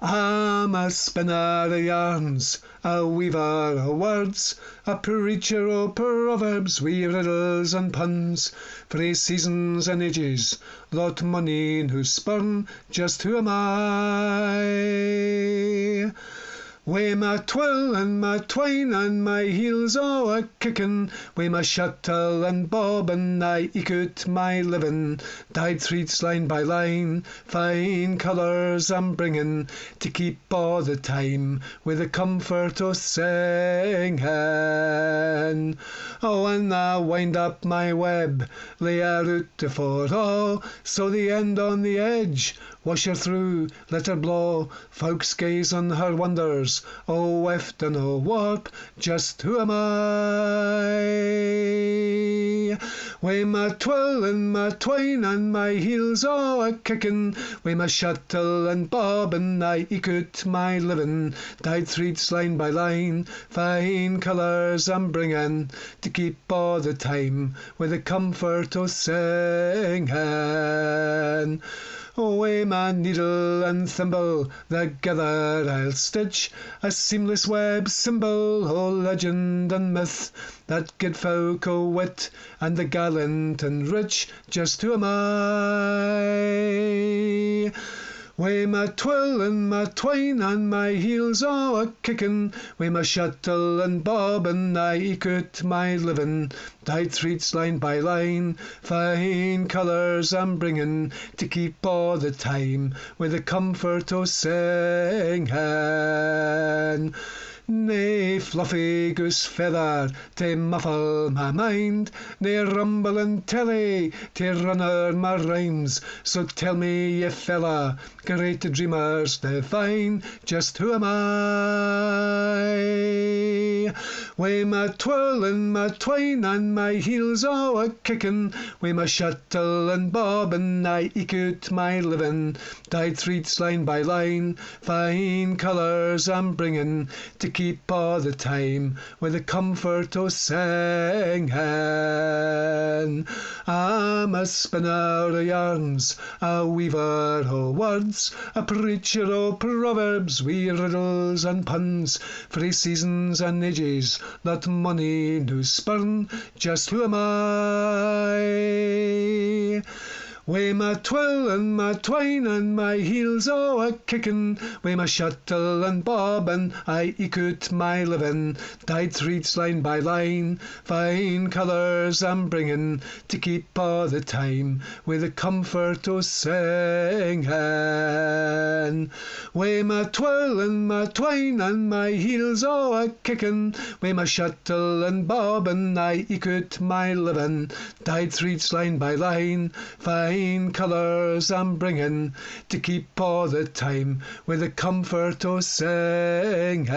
I'm a spinner o' yarns, a weaver o' words, a preacher o' proverbs, wi' riddles and puns, frae seasons and ages, lot money no spurn, just who am I? Wi' my twill and my twine and my heels o' a kickin', wi' my shuttle and bobbin, I eke out my livin', dyed threads line by line, fine colours I'm bringin', to keep a' the time, wi' the comfort o' singin'. Oh, when I wind up my web, lay her out afore all, so the end on the edge, wash her through, let her blow, folks gaze on her wonders, o weft and o warp, just who am I? Wi' my twill and my twine and my heels o' a kickin', wi' my shuttle and bobbin, I eke out my livin', dyed threads line by line, fine colours I'm bringin', to keep a' the time, with the comfort o' singin'. Wi' my needle and thimble, thegither I'll stitch a seamless web symbol o' legend and myth, that guid folk o' wit, and the gallant and rich, just who am I? Wi' my twill and my twine and my heels o' a kickin', wi' my shuttle and bobbin, I eke out my livin', dyed threads line by line, fine colours I'm bringin', to keep a' the time, with the comfort o' singin'. Nae fluffy goose feather to muffle my mind, nae rumblin' telly to runner my rhymes, so tell me, ye fella, great dreamers divine, just who am I? Wi' my twirl and my twine and my heels o' a kickin', wi' my shuttle and bobbin, I eke out my livin', dyed threads line by line, fine colours I'm bringin', to keep a' the time, with the comfort o' singin'. I'm a spinner o' yarns, a weaver o' words, a preacher o' proverbs, wi' riddles and puns, frae seasons and ages, not money no spurn, just who am I? Wi' my twill and my twine and my heels o' a kickin', wi' my shuttle and bobbin, I eke out my livin', dyed threads line by line, fine colours I'm bringin', to keep a' the time, with the comfort o' singin'. Wi' my twill and my twine and my heels o' a kickin', wi' my shuttle and bobbin, I eke out my livin', dyed threads line by line, fine colours I'm bringin', to keep a' the time, with the comfort o' singin'.